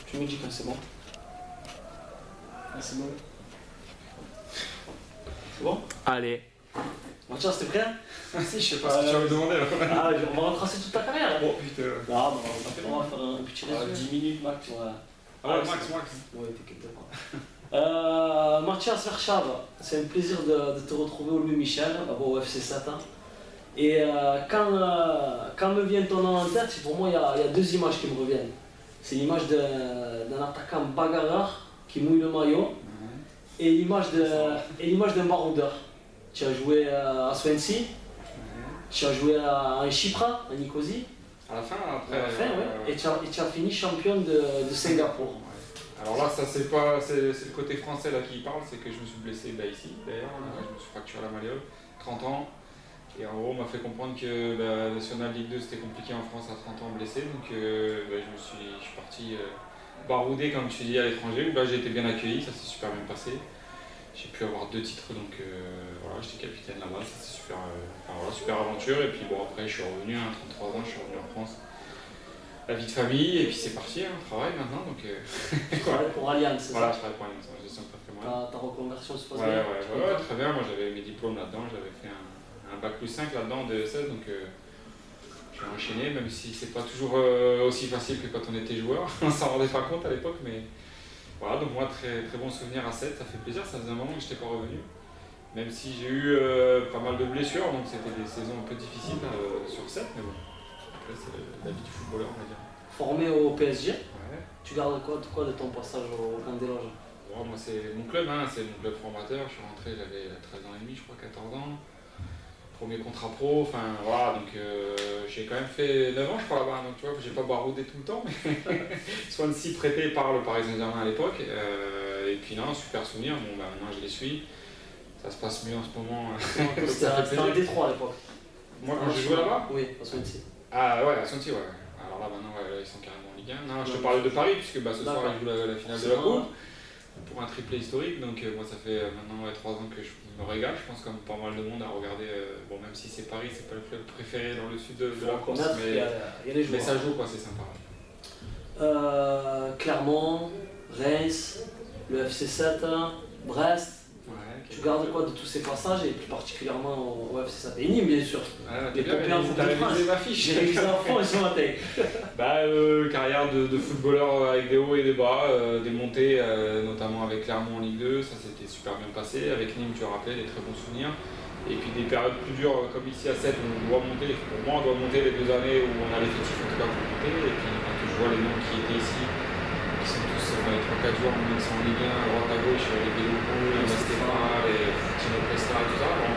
Tu me dis quand c'est bon. Ah, c'est bon. C'est bon? Allez. Mathias, t'es prêt? Si, je sais pas ce que tu vas me demander là. Ah, on va retracer toute ta carrière. Oh putain. Non, on va faire un petit résumé. 10 minutes max. Ouais. Ah ouais, max. Ouais, t'inquiète pas. Mathias Verschave, c'est un plaisir de te retrouver au Louis Michel, d'abord au FC Satin. Et quand me vient ton nom en tête, pour moi il y a deux images qui me reviennent. C'est l'image d'un attaquant bagarreur qui mouille le maillot et l'image d'un baroudeur. Tu as joué à Swansea, tu as joué à Chypre, à Nicosie. À la fin, après. À la fin, ouais. Et tu as fini champion de Singapour. Ouais. Alors là, ça c'est pas, c'est le côté français là qui parle, c'est que je me suis blessé ici d'ailleurs, je me suis fracturé la malléole, 30 ans. Et en gros, on m'a fait comprendre que la National Ligue 2 c'était compliqué en France à 30 ans blessé, donc je suis parti baroudé comme tu dis à l'étranger, où là j'ai été bien accueilli, ça s'est super bien passé. J'ai pu avoir 2 titres, donc voilà, j'étais capitaine là-bas, ça c'est super, super aventure. Et puis bon, après je suis revenu, 33 ans, je suis revenu en France. La vie de famille, et puis c'est parti, travail maintenant. Donc, tu travailles pour Allianz, c'est ça? Voilà, je travaille pour Allianz, gestion de patrimoine. Ta reconversion se passe bien? Ouais, très bien. Moi j'avais mes diplômes là-dedans, j'avais fait un bac plus 5 là-dedans de 16, donc j'ai enchaîné, même si c'est pas toujours aussi facile que quand on était joueur. On s'en rendait pas compte à l'époque, mais. Voilà, donc moi très bon souvenir à 7, ça fait plaisir, ça faisait un moment que je n'étais pas revenu. Même si j'ai eu pas mal de blessures, donc c'était des saisons un peu difficiles sur 7, mais bon, après c'est la vie du footballeur on va dire. Formé au PSG, ouais. Tu gardes quoi de ton passage au Camp des Loges? Moi c'est mon club, c'est mon club formateur, je suis rentré, j'avais 13 ans et demi, je crois 14 ans. Premier contrat pro, enfin voilà, donc j'ai quand même fait 9 ans je crois là-bas, donc tu vois, j'ai pas baroudé tout le temps, mais Swansea prêté par le Paris Saint-Germain à l'époque, et puis non, super souvenir, bon maintenant je les suis, ça se passe mieux en ce moment. C'était un Détroit à l'époque. Moi quand j'ai joué là-bas? Oui, à Swansea. Ah ouais, à Swansea, ouais. Alors là maintenant, là, ils sont carrément en Ligue 1. Non, je te parlais de Paris, puisque ce soir ils jouent la finale de la Coupe. Pour un triplé historique, donc moi ça fait maintenant 3 ans que je me régale, je pense comme pas mal de monde à regarder, bon même si c'est Paris, c'est pas le club préféré dans le sud de la France, mais ça joue quoi, c'est sympa. Clermont, Reims, le FC 7, Brest, tu gardes quoi de tous ces passages et plus particulièrement au FC 7 et Nîmes bien sûr. Les Popéens de France. J'ai révisé à fond et sur ma tête. Carrière de footballeur avec des hauts et des bas, des montées, notamment avec Clermont en Ligue 2, ça s'était super bien passé. Avec Nîmes, tu as rappelé, des très bons souvenirs. Et puis des périodes plus dures comme ici à 7 où on doit monter. Pour moi, on doit monter les 2 années où on a l'effectif en tout cas pour monter. Et puis quand je vois les noms qui étaient ici, qui sont tous, les 3-4 joueurs qui sont en Ligue 1, à droite à gauche, les Bélopo, les Stéphane, les Tino Presta et tout ça. Bon,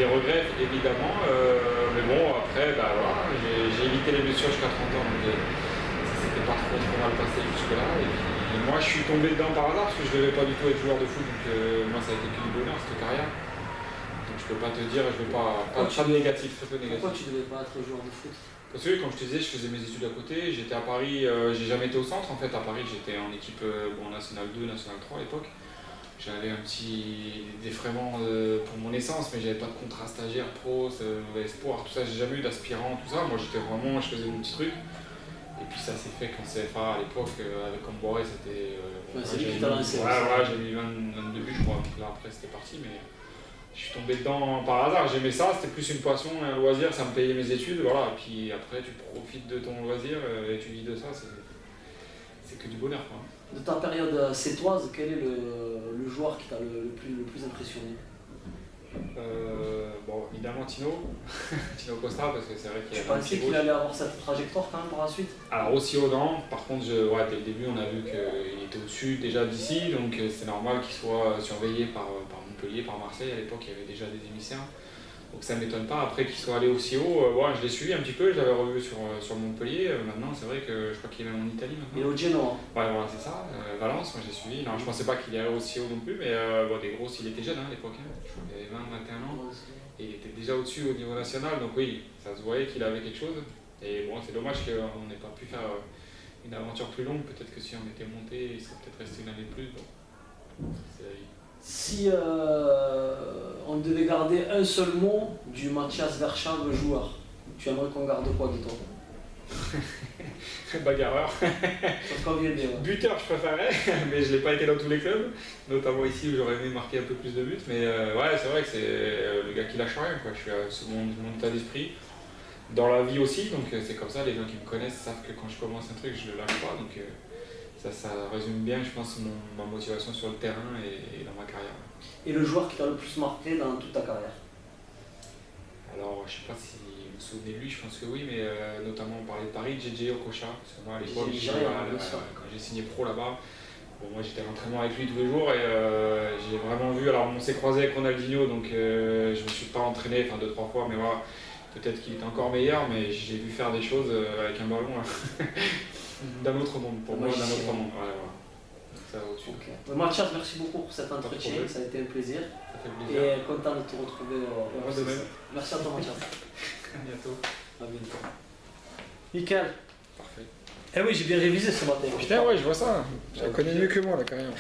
des regrets évidemment, mais bon après j'ai évité les blessures jusqu'à 30 ans, donc ça s'était pas trop mal passé jusque là. Et puis moi je suis tombé dedans par hasard parce que je devais pas du tout être joueur de foot, donc moi ça a été que du bonheur cette carrière. Donc je peux pas te dire, je veux pas de négatif, très peu négatif. Pourquoi tu devais pas être joueur de foot? Parce que comme je te disais, je faisais mes études à côté, j'étais à Paris, j'ai jamais été au centre en fait, à Paris j'étais en équipe National 2, National 3 à l'époque. J'avais un petit défraiement pour mon essence, mais j'avais pas de contrat stagiaire, pro, espoir, tout ça, j'ai jamais eu d'aspirant, tout ça. Moi je faisais mon petit truc. Et puis ça s'est fait quand CFA à l'époque, avec Comboré, c'était. C'est lui qui t'a lancé. J'ai mis 22 buts je crois, donc là après c'était parti, mais je suis tombé dedans par hasard, j'aimais ça, c'était plus une passion, un loisir, ça me payait mes études, voilà. Et puis après tu profites de ton loisir et tu vis de ça, c'est que du bonheur quoi. De ta période sétoise, quel est le joueur qui t'a le plus impressionné? Évidemment Tino Costa, parce que c'est vrai qu'il a. Tu pensais qu'il allait avoir cette trajectoire quand même par la suite? Alors aussi au non, par contre dès le début on a vu qu'il était au-dessus déjà d'ici, donc c'est normal qu'il soit surveillé par Montpellier, par Marseille, à l'époque il y avait déjà des émissaires. Donc ça ne m'étonne pas, après qu'il soit allé aussi haut, je l'ai suivi un petit peu, je l'avais revu sur Montpellier, maintenant c'est vrai que je crois qu'il est en Italie maintenant. Il est au Genoa. Ouais voilà c'est ça, Valence, moi j'ai suivi, non je pensais pas qu'il irait aussi haut non plus, mais des grosses, il était jeune à l'époque, je crois qu'il avait 20-21 ans, et il était déjà au-dessus au niveau national, donc oui, ça se voyait qu'il avait quelque chose, et bon c'est dommage qu'on n'ait pas pu faire une aventure plus longue, peut-être que si on était monté, il serait peut-être resté une année de plus, bon, c'est la vie. Si on devait garder un seul mot du Mathias Verschave joueur, tu aimerais qu'on garde quoi de toi? bagarreur. Ça te convient bien. Ouais. Buteur, je préférais, mais je l'ai pas été dans tous les clubs, notamment ici où j'aurais aimé marquer un peu plus de buts. Mais ouais, c'est vrai que c'est le gars qui lâche rien, quoi. Je suis c'est mon état d'esprit. Dans la vie aussi, donc c'est comme ça, les gens qui me connaissent savent que quand je commence un truc, je le lâche pas. Donc ça résume bien, je pense, ma motivation sur le terrain et dans ma carrière. Et le joueur qui t'a le plus marqué dans toute ta carrière? Alors, je sais pas si vous vous souvenez de lui, je pense que oui, mais notamment on parlait de Paris, JJ Okocha, parce que moi à l'époque, quand j'ai signé pro là-bas, bon, moi j'étais à l'entraînement avec lui tous les jours et j'ai vraiment vu, alors on s'est croisé avec Ronaldinho, donc je me suis pas entraîné, enfin 2-3 fois, mais voilà, peut-être qu'il était encore meilleur, mais j'ai vu faire des choses avec un ballon d'un autre monde, pour moi d'un autre monde. Ouais, voilà. Donc ça au-dessus. Okay. Mathias, merci beaucoup pour cet entretien, ça a été un plaisir. Ça fait plaisir. Et content de te retrouver au Moi de même. Merci à toi Mathias. À bientôt. À bientôt. Nickel. Parfait. Eh oui, j'ai bien révisé ce matin. Putain, ouais, je vois ça. Tu la connais mieux que moi, la carrière.